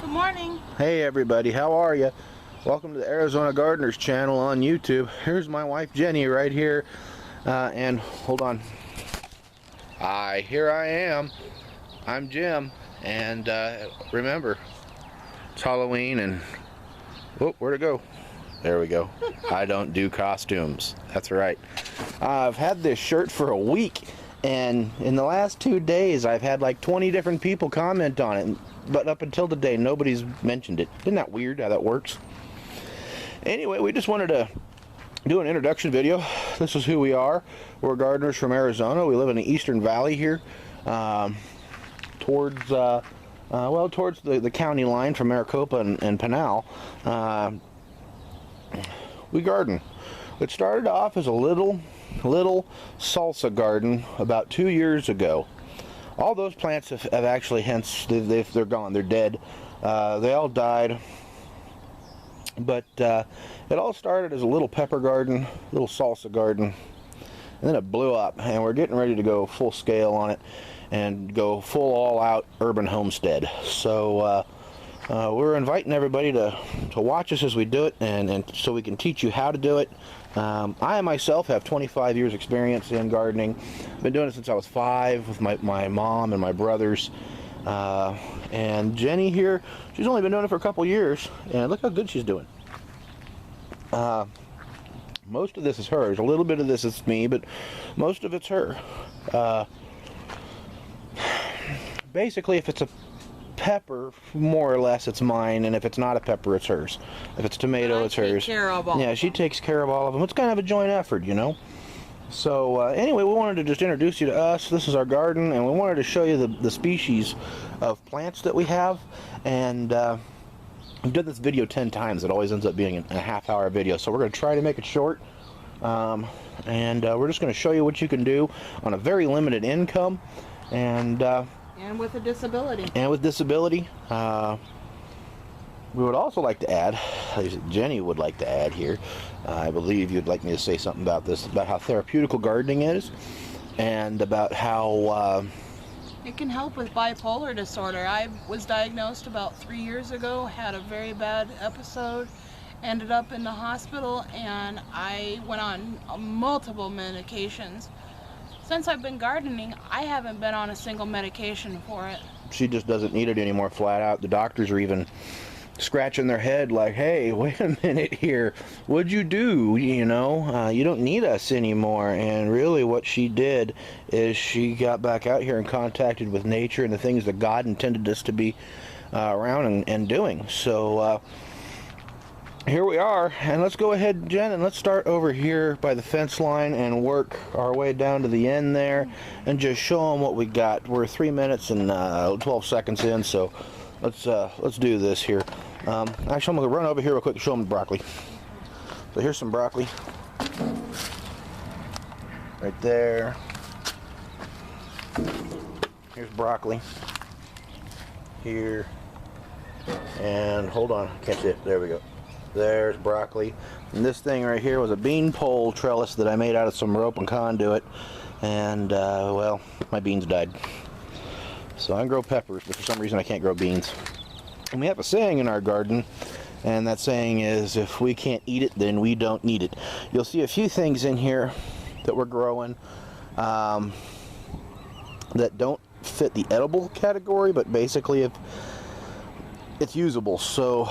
Good morning. Hey everybody, how are you? Welcome to the Arizona Gardeners channel on YouTube. Here's my wife Jenny right here, and hold on. Here I am. I'm Jim, and remember, it's Halloween, and oh, where'd it go? There we go. I don't do costumes. That's right. I've had this shirt for a week, and in the last 2 days I've had like 20 different people comment on it, but up until today nobody's mentioned it. Isn't that weird how that works? Anyway, we just wanted to do an introduction video. This is who we are. We're gardeners from Arizona. We live in the Eastern Valley here, towards the county line from Maricopa and Pinal. We garden. It started off as a little salsa garden about 2 years ago. All those plants have actually, hence they're gone, they're dead. They all died. But it all started as a little pepper garden, little salsa garden, and then it blew up, and we're getting ready to go full scale on it and go full all out urban homestead. So we're inviting everybody to watch us as we do it, and so we can teach you how to do it. I myself have 25 years experience in gardening. I've been doing it since I was 5 with my mom and my brothers. And Jenny here, she's only been doing it for a couple years, and look how good she's doing. Most of this is hers. A little bit of this is me, but most of it's her. Basically, if it's a pepper, more or less it's mine, and if it's not a pepper, it's hers. If it's tomato, it's hers. Yeah, she takes care of all of them. It's kind of a joint effort, you know. So anyway, we wanted to just introduce you to us. This is our garden, and we wanted to show you the species of plants that we have. And we've done this video 10 times. It always ends up being a half-hour video, so we're going to try to make it short. And we're just going to show you what you can do on a very limited income, and with a disability. And with disability. We would also like to add, Jenny would like to add here, I believe you'd like me to say something about this, about how therapeutical gardening is, and about how it can help with bipolar disorder. I was diagnosed about 3 years ago, had a very bad episode, ended up in the hospital, and I went on multiple medications. Since I've been gardening, I haven't been on a single medication for it. She just doesn't need it anymore, flat out. The doctors are even scratching their head like, hey, wait a minute here, what'd you do? You know, you don't need us anymore. And really what she did is she got back out here and contacted with nature and the things that God intended us to be around and doing. So here we are, and let's go ahead, Jen, and let's start over here by the fence line and work our way down to the end there and just show them what we got. We're 3 minutes and 12 seconds in, so let's do this here. Actually, I'm going to run over here real quick to show them the broccoli. So here's some broccoli. Right there. Here's broccoli. Here. And hold on, can't see it. There we go. There's broccoli. And this thing right here was a bean pole trellis that I made out of some rope and conduit. And, well, my beans died. So I can grow peppers, but for some reason I can't grow beans. And we have a saying in our garden, and that saying is, if we can't eat it, then we don't need it. You'll see a few things in here that we're growing that don't fit the edible category, but basically it's usable, so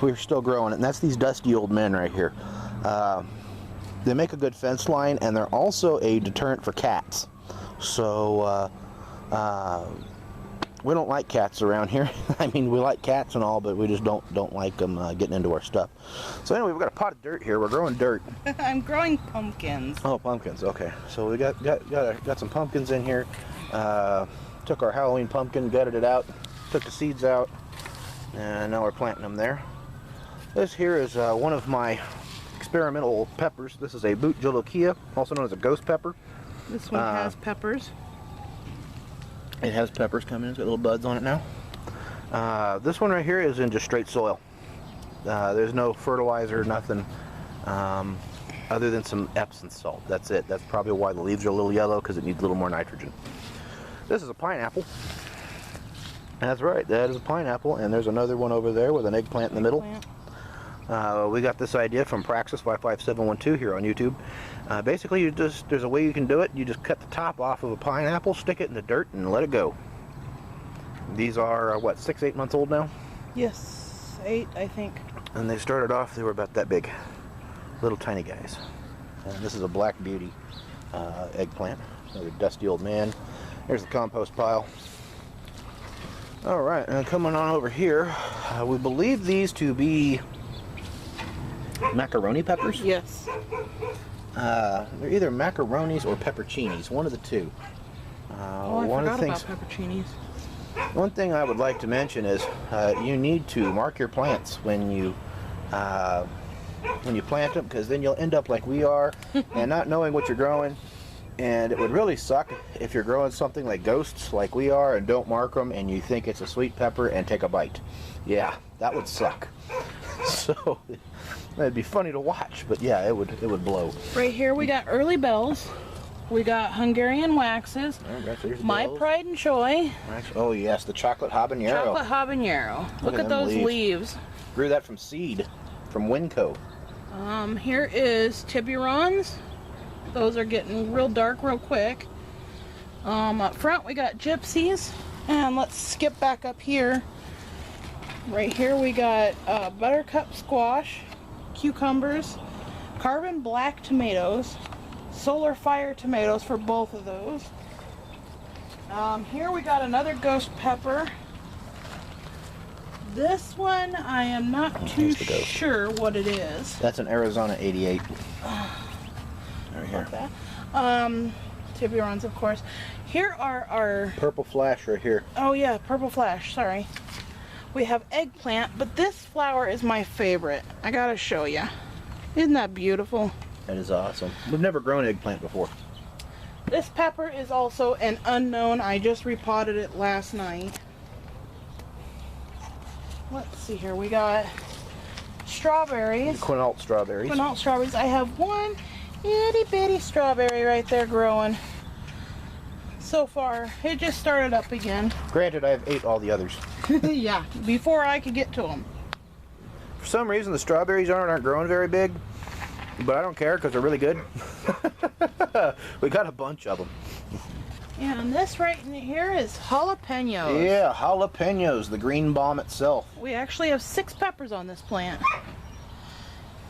we're still growing it. And that's these dusty old men right here. They make a good fence line, and they're also a deterrent for cats. So we don't like cats around here. I mean, we like cats and all, but we just don't like them getting into our stuff. So anyway, we've got a pot of dirt here. We're growing dirt. I'm growing pumpkins. Oh, pumpkins. Okay. So we got some pumpkins in here. Took our Halloween pumpkin, gutted it out, took the seeds out, and now we're planting them there. This here is one of my experimental peppers. This is a boot jolokia, also known as a ghost pepper. This one has peppers. It has peppers coming in. It's got little buds on it now. This one right here is in just straight soil. There's no fertilizer, nothing, other than some Epsom salt. That's it. That's probably why the leaves are a little yellow, because it needs a little more nitrogen. This is a pineapple. That's right, that is a pineapple, and there's another one over there with an eggplant in the middle. We got this idea from Praxis55712 here on YouTube. Basically, there's a way you can do it. You just cut the top off of a pineapple, stick it in the dirt, and let it go. These are, what, 6-8 months old now? Yes, 8, I think. And they started off, they were about that big. Little tiny guys. And this is a Black Beauty eggplant. Another dusty old man. Here's the compost pile. Alright, and coming on over here, we believe these to be macaroni peppers? Yes. They're either macaronis or pepperoncinis, one of the two. I forgot about pepperoncinis. One thing I would like to mention is you need to mark your plants when you plant them, because then you'll end up like we are and not knowing what you're growing. And it would really suck if you're growing something like ghosts like we are and don't mark them and you think it's a sweet pepper and take a bite. Yeah, that would suck. So it'd be funny to watch, but yeah, it would blow. Right here we got early bells. We got Hungarian waxes. My bells. pride and joy. Oh yes, the chocolate habanero. Chocolate habanero. Look at them those leaves. Grew that from seed, from Winco. Here is Tiburons. Those are getting real dark real quick. Up front we got gypsies. And let's skip back up here. Right here we got buttercup squash, cucumbers, carbon black tomatoes, solar fire tomatoes for both of those. Here we got another ghost pepper. This one I am not too sure what it is. That's an Arizona 88. Right here. Tiburons, of course. Here are our purple flash right here. Oh yeah, purple flash, sorry. We have eggplant, but this flower is my favorite. I gotta show you. Isn't that beautiful? That is awesome. We've never grown eggplant before. This pepper is also an unknown. I just repotted it last night. Let's see here. We got strawberries. Quinault strawberries. Quinault strawberries. I have one itty bitty strawberry right there growing. So far, it just started up again. Granted, I have ate all the others. Yeah, before I could get to them. For some reason, the strawberries aren't growing very big, but I don't care because they're really good. We got a bunch of them. Yeah, and this right in here is jalapenos. Yeah, jalapenos, the green bomb itself. We actually have 6 peppers on this plant.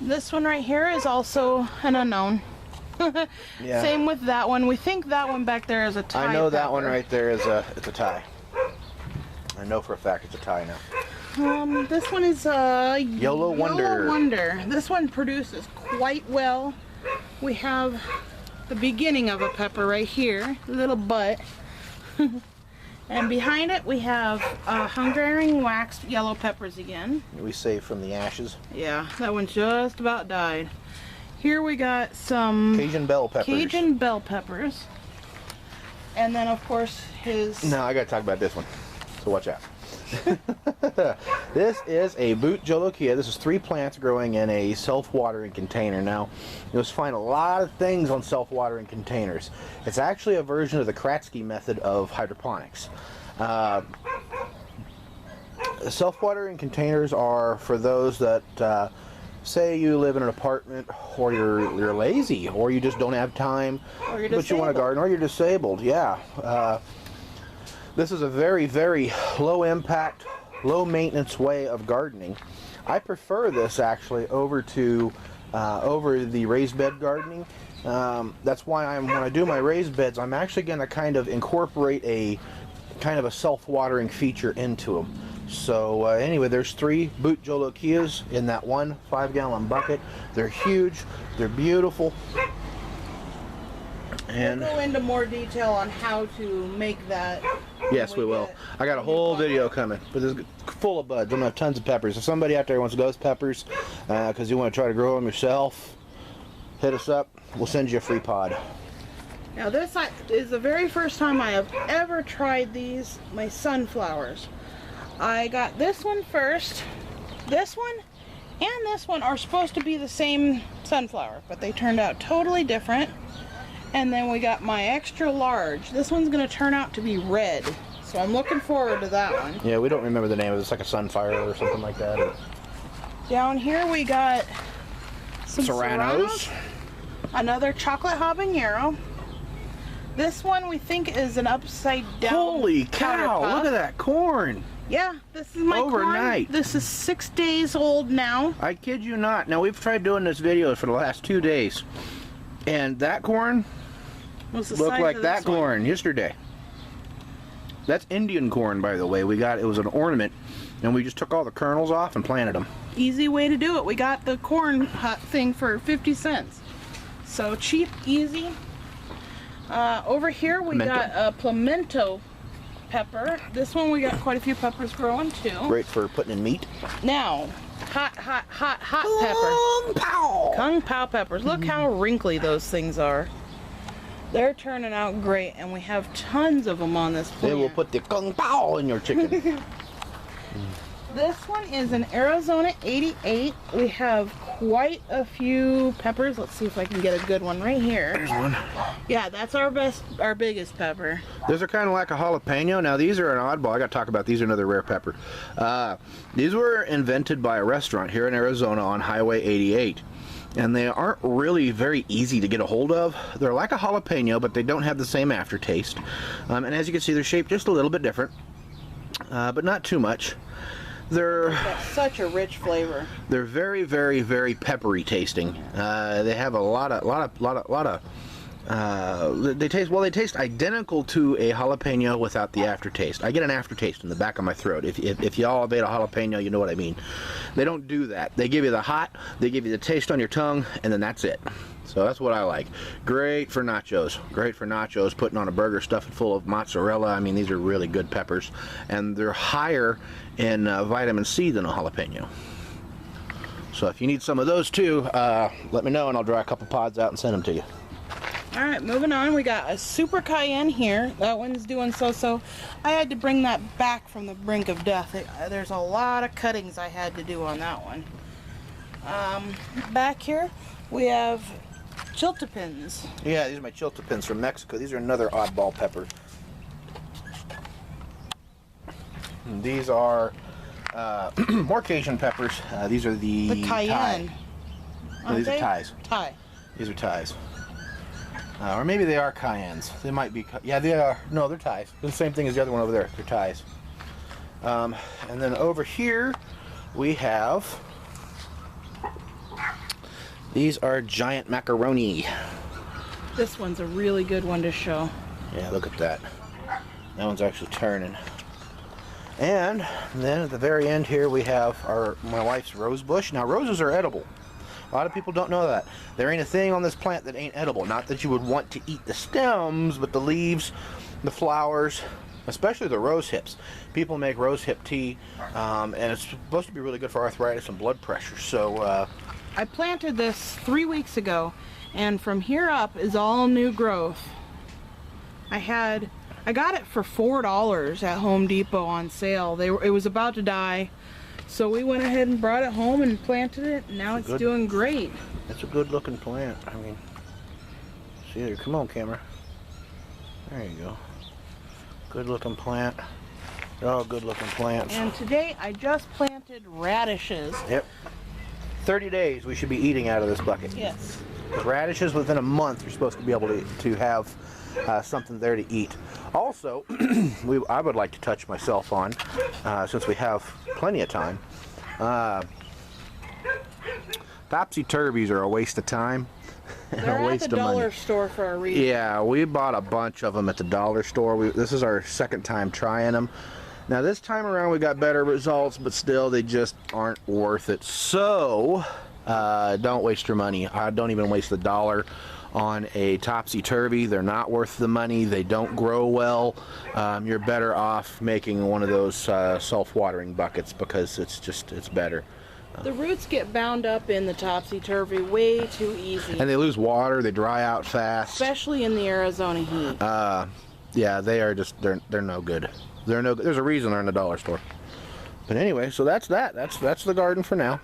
This one right here is also an unknown. Yeah. Same with that one. We think that one back there is a Thai I know pepper. that one right there is it's a Thai. I know for a fact it's a Thai now. This one is Yellow Wonder. Yellow Wonder. This one produces quite well. We have the beginning of a pepper right here, little butt. And behind it we have Hungarian waxed yellow peppers again. We saved from the ashes. Yeah, that one just about died. Here we got some Cajun bell peppers. Cajun bell peppers. And then of course his... No, I gotta talk about this one. So watch out. This is a Boot Jolokia. This is 3 plants growing in a self-watering container. Now, you'll find a lot of things on self-watering containers. It's actually a version of the Kratzky method of hydroponics. Self-watering containers are for those that say you live in an apartment, or you're lazy, or you just don't have time, but you want to garden, or you're disabled. Yeah. This is a very, very low impact, low maintenance way of gardening. I prefer this actually over the raised bed gardening. That's why when I do my raised beds, I'm actually going to kind of incorporate a kind of a self-watering feature into them. So anyway, there's 3 Boot Jolokias in that one 5-gallon bucket. They're huge, they're beautiful. And we'll go into more detail on how to make that. Yes, we will. I got a whole video coming, but it's full of buds. I'm gonna have tons of peppers. If somebody out there wants ghost peppers, because you want to try to grow them yourself, hit us up. We'll send you a free pod. Now this is the very first time I have ever tried these, my sunflowers. I got this one first. This one and this one are supposed to be the same sunflower, but they turned out totally different. And then we got my extra large. This one's gonna turn out to be red. So I'm looking forward to that one. Yeah, we don't remember the name of it. It's like a sunfire or something like that. Or Down here we got some Serranos. Another chocolate habanero. This one we think is an upside down. Holy cow! powder puff. Look at that corn. Yeah, this is my Overnight. corn. This is 6 days old now. I kid you not. Now we've tried doing this video for the last 2 days, and that corn What's the looked size like of that this one? corn yesterday. That's Indian corn, by the way. It was an ornament, and we just took all the kernels off and planted them. Easy way to do it. We got the corn hut thing for 50 cents. So cheap, easy. Over here we Pimento. got a pimento pepper. This one we got quite a few peppers growing too. Great for putting in meat. Now, hot pepper. Kung Pao. Kung Pao peppers. Look how wrinkly those things are. They're turning out great, and we have tons of them on this plant. They will put the Kung Pao in your chicken. This one is an Arizona 88. We have quite a few peppers. Let's see if I can get a good one right here. There's one. Yeah, that's our biggest pepper. These are kind of like a jalapeno. Now these are an oddball. I got to talk about these. Are another rare pepper. These were invented by a restaurant here in Arizona on Highway 88. And they aren't really very easy to get a hold of. They're like a jalapeno, but they don't have the same aftertaste. And as you can see, they're shaped just a little bit different, but not too much. They're Got such a rich flavor. They're very, very, very peppery tasting. They have a lot of. They taste identical to a jalapeno without the aftertaste. I get an aftertaste in the back of my throat. If y'all have ate a jalapeno, you know what I mean. They don't do that. They give you the hot, they give you the taste on your tongue, and then that's it. So that's what I like. Great for nachos. Great for nachos, putting on a burger stuffed full of mozzarella. I mean, these are really good peppers. And they're higher in vitamin C than a jalapeno. So if you need some of those too, let me know and I'll dry a couple pods out and send them to you. All right, moving on. We got a super cayenne here. That one's doing so-so. I had to bring that back from the brink of death. There's a lot of cuttings I had to do on that one. Back here, we have chiltepins. Yeah, these are my chiltepins from Mexico. These are another oddball pepper. And these are more Cajun peppers. These are the cayenne. Thai. No, these are Thais. Thai. These are Thais. Or maybe they are cayennes. They might be. Yeah, they are. No, they're Thais. They're the same thing as the other one over there. They're Thais. And then over here we have. These are giant macaroni. This one's a really good one to show. Yeah, look at that. That one's actually turning. And then at the very end here we have my wife's rose bush. Now roses are edible. A lot of people don't know that. There ain't a thing on this plant that ain't edible. Not that you would want to eat the stems, but the leaves, the flowers, especially the rose hips. People make rose hip tea, and it's supposed to be really good for arthritis and blood pressure. So I planted this 3 weeks ago, and from here up is all new growth. I got it for $4 at Home Depot on sale. It was about to die, so we went ahead and brought it home and planted it, and now it's doing great. It's a good looking plant. I mean, see there, come on camera. There you go. Good looking plant. They're all good looking plants. And today I just planted radishes. Yep. 30 days we should be eating out of this bucket. Yes. With radishes, within a month you're supposed to be able to have something there to eat. Also, I would like to touch myself on, since we have plenty of time. Topsy-turvies are a waste of time and They're a waste at the of money. dollar store for a reason. Yeah, we bought a bunch of them at the dollar store. This is our second time trying them. Now this time around we got better results, but still they just aren't worth it. So don't waste your money. I don't even waste $1 on a topsy-turvy. They're not worth the money. They don't grow well. You're better off making one of those self-watering buckets, because it's better. The roots get bound up in the topsy-turvy way too easy. And they lose water. They dry out fast. Especially in the Arizona heat. Yeah, they are just they're no good. They're no good. There's a reason they're in the dollar store. But anyway, so that's that. That's the garden for now.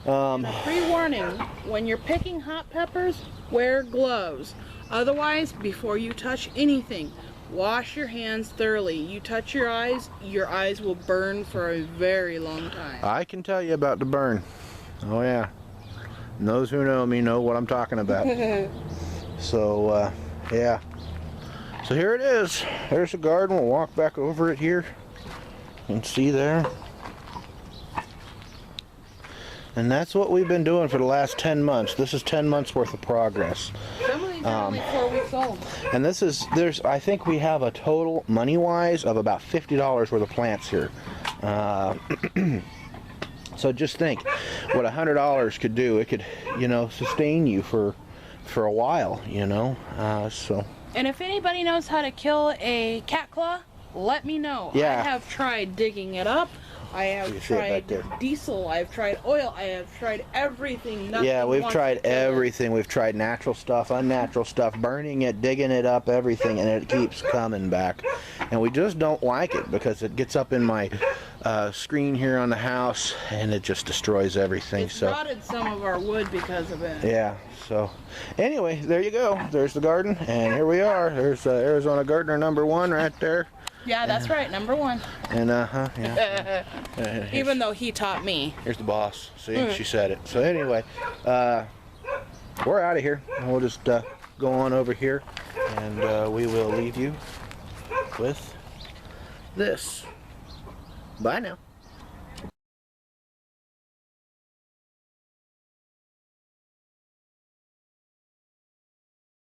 Pre-warning, when you're picking hot peppers, wear gloves. Otherwise, before you touch anything, Wash your hands thoroughly. You touch your eyes will burn for a very long time. I can tell you about the burn. Oh yeah. And those who know me know what I'm talking about. So, yeah. So here it is. There's the garden. We'll walk back over it here and see there. And that's what we've been doing for the last 10 months. This is 10 months worth of progress. Some of these are only 4 weeks old. And this is, I think we have a total, money-wise, of about $50 worth of plants here. So just think what $100 could do. It could, you know, sustain you for a while, you know. So. And if anybody knows how to kill a cat claw, let me know. Yeah. I have tried digging it up. I have tried diesel. I've tried oil. I have tried everything. Yeah, we've tried everything. We've tried natural stuff, unnatural stuff, burning it, digging it up, everything, and it keeps coming back. And we just don't like it because it gets up in my screen here on the house and it just destroys everything. It's rotted some of our wood because of it. Yeah. So anyway, there you go. There's the garden, and here we are. There's Arizona Gardener #1 right there. Yeah, that's right, #1. And yeah. Even though he taught me. Here's the boss. See, she said it. So anyway, we're out of here. We'll just go on over here, and we will leave you with this. Bye now.